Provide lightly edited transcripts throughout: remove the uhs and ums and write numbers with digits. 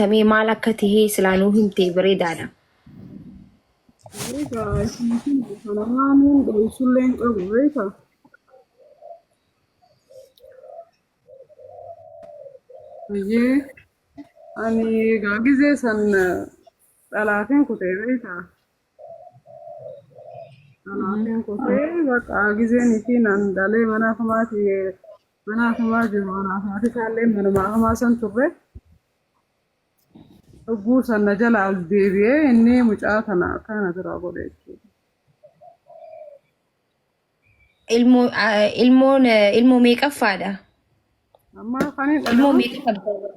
tamee maal akka tahee silaanuu himte bareedaadha. guys, kanamaan dho'isulleen qabu beeka. Biyyee ani gaagizee san dhalaatiin kutee beeka. Dhalaatiin kutee bakka gizeen fi nan dalee mana hamaa jiru mana hamaa isaallee manuma hamaa san turre. Oguu sana jala ol deebi'ee inni mucaa kana bira godhe jechuudha. Ilmoo meeqaffaadha? Amma kan hin Ilmoo meeqa qabdan?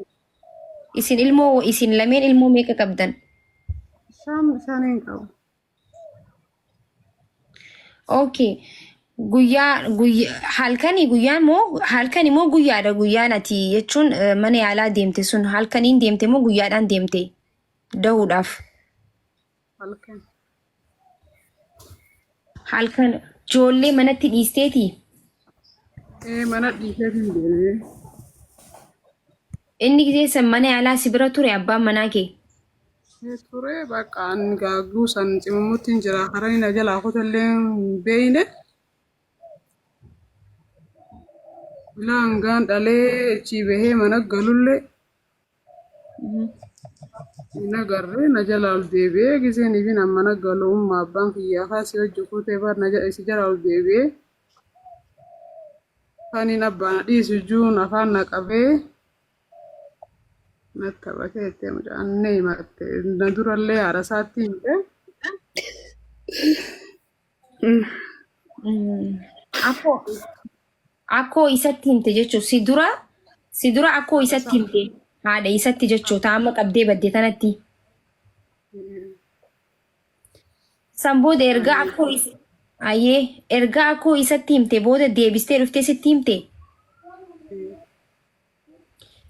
Isin lameen ilmoo meeqa qabdan? Shaniin qabu. Okay. Halkanii guyyaan moo halkanii moo guyyaadha guyyaan ati jechuun mana yaalaa deemte sun halkaniin deemte moo guyyaadhaan deemte dahuudhaaf? Halkan. Halkan ijoollee manatti dhiisteeti? Mana dhiiseetiin deemee. Inni gizeessan mana yaalaa si bira ture abbaan manaa kee? Ture bakka ani gaaguu san cimamuttiin jira karaa inni jalaa kutallee hin beeyne. Bilaangaan dhalee achi bahee mana galullee. Na garree na jala ol deebi'ee giseen ifin amma na galuummaa abbaan kiyyaa kaasii hojii kutee bar na isi jala ol deebi'ee. Kaniin abbaan dhiisu juun afaan na qabee. Na taphatee itti mucaan na himatte na durallee haadha isaatti himte. Akkoo isatti himte jechuun si dura akkoo isatti himte haadha isatti jechuudha amma qabdee badde tanatti. San booda erga akkoo isatti himte booda deebistee dhuftee sitti himte.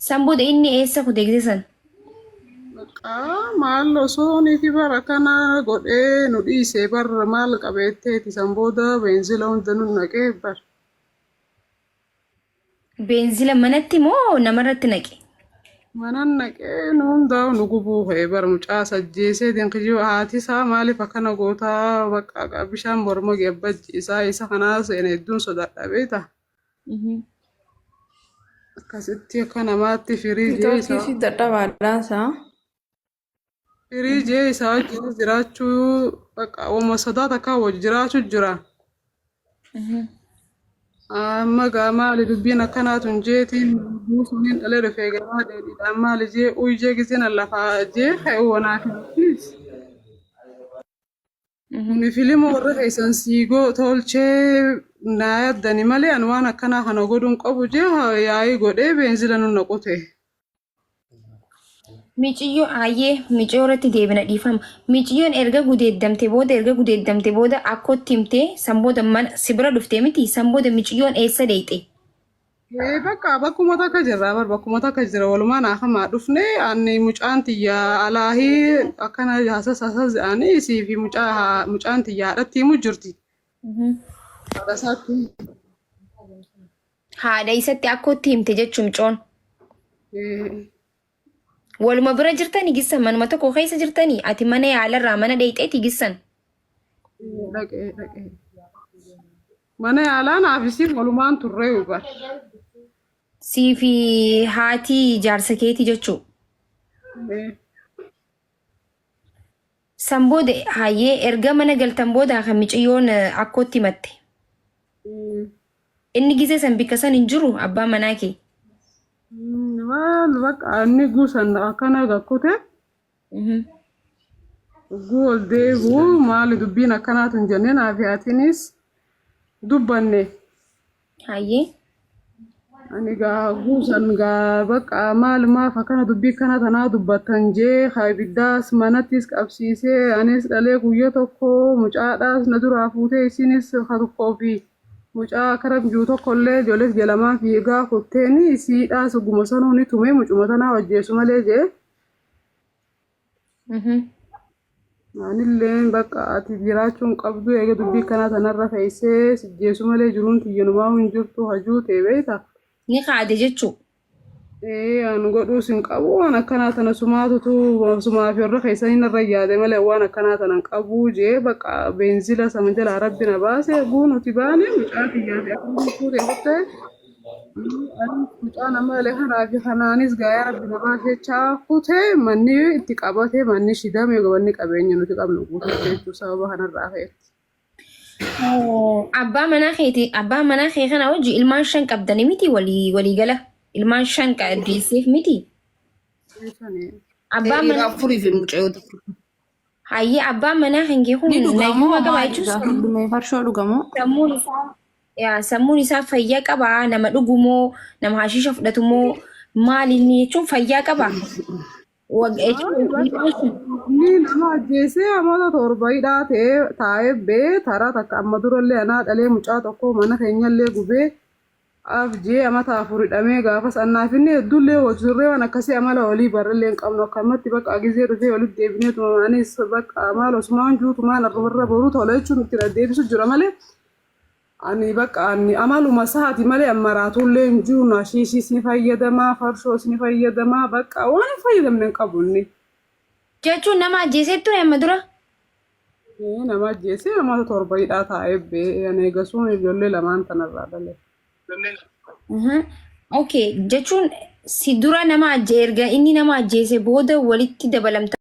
San booda inni eessa kute gizeessan? Maal osoo niiti bara kana godhee nu dhiisee bara maal qabeetteeti san booda beenzila hunda nu naqee bara. Beenzila manatti moo namarratti naqe? Manan naqee nu hundaa nu gubuu ka'e bara mucaa sajjeesee dinqijii haati isaa maaliif akkana gootaa bakka bishaan morma geebbaji isa kanaa seene hedduun sodaadha beeta. Akkasitti akka namaatti firiijee isaa wajjin jiraachuu bakka uuma sodaata akka wajji jiraachuu jira. Amma maali dubbiin akkanaatu hin jeetiin buusuun dhalee dhufee garaa dheedhiidhaan maali jee uyyee giseen lafaa jee ka'uu wanaaf hin filima warra keessan siigoo tolchee naa yaddani malee an waan akkanaa kana godhuun qabu jee yaa'ii godhee beenzila nu naqute. Miiciyyoo irratti deebina dhiifama. Miiciyyoon erga gudeeddamte booda akkootti himtee san booda mana si bira dhuftee miti san booda miiciyyoon eessa deeyte? Bakka bakkuma takka jirra bakkuma takka jira walumaan akamaa dhufne ani mucaan tiyyaa alaahii akkana haasas jedhanii isii fi mucaan tiyyaa haadhatti himu jirti. Haadha isatti akkootti himte jechuun micoon. Waluma bira jirtanii gissan manuma tokko keessa jirtanii ati mana yaalarraa mana dheeyxeeti gissan. Dhaqee. Mana yaalaa naafisiif walumaan turree hubar. Sii fi haati jaarsa keeti jechuu. San booda erga mana galtan booda kan miciyyoon akkootti himatte. Inni gisee san bikka san hin jiru abbaan manaa kee. Bakka inni guusan akkana gakkute. Guu ol deebi'u maali dubbiin akkanaatu hin jennee naaf haatiinis dubbanne. Ani guusan bakka maaf akkana dubbii kana tanaa dubbatan jee ibiddaas manattis qabsiisee anis dhalee guyyaa tokko mucaadhaas na duraa fuutee isinis tokkoo fi mucaa kara bijuu tokkollee ijoolleef jalamaa fiigaa kutteeni isiidhaas guma sanuu ni tumee mucuma tanaa wajjeessu malee jee. Anillee bakka ati jiraachuun qabdu eega dubbii kana tanarra fe'isee sijjeessu malee jiruun xiyyanumaa hin jirtu hajuu ta'e beekta. Ni kaade jechuu. An godhuu sin qabu waan akkanaa tana sumaatutu sumaa fi warra keessanii narra yaade malee waan akkanaa tanan qabu jee bakka beenzila sama jala rabbi na baase guunuti baane mucaa kiyyaate akkuma fuute hotte mucaa nama malee kanaa fi kanaanis gaa'ee rabbi na baase chaafute manni itti qabate manni shidame gabanni qabeenya nuti qabnu guututti jechuu sababa kanarraa ka'etti. Abbaa manaa kee kana hojii ilmaan 5 qabdanii miti walii gala. Ilmaan 5 deesseef miti. Abbaan manaa furii fi mucayyoo tokko. Hayyee abbaan manaa kan kee kun nayyuma qaba jechuudha. Farshoo dhugamoo? Sammuun isaa fayyaa qaba. Nama dhugumoo nama hashiisha fudhatumoo maali inni jechuun fayyaa qaba. Ni nama ajjeesee amata torbaidhaa ta'ee taa'ee bee taraa takka amma durallee anaa dhalee mucaa tokko mana keenyallee gubee abjee amata afuridhamee gaafas annaafinne hedduullee hojirree waan akkasii amala olii barrellee hin qabnu akkamatti bakka gizee dhufee walitti deebinee tumamaanis bakka maal osmaan juutumaan arrumarra boruu tola jechuun itti deebisu jira malee ani bakka ani amaluma saati malee ammaraatullee hin jiru nashiishis ni fayyadamaa farshoos ni fayyadamaa bakka waan hin fayyadamne hin qabu inni. Jechuun nama ajjeesee ture amma dura? Nama ajjeesee amata torbaidhaa taa'ee bee ani eegasuun ijoollee lamaan tanarraa dhalee. Okay, jechuun si dura nama ajjee erga inni nama ajjeese booda walitti dabalamta.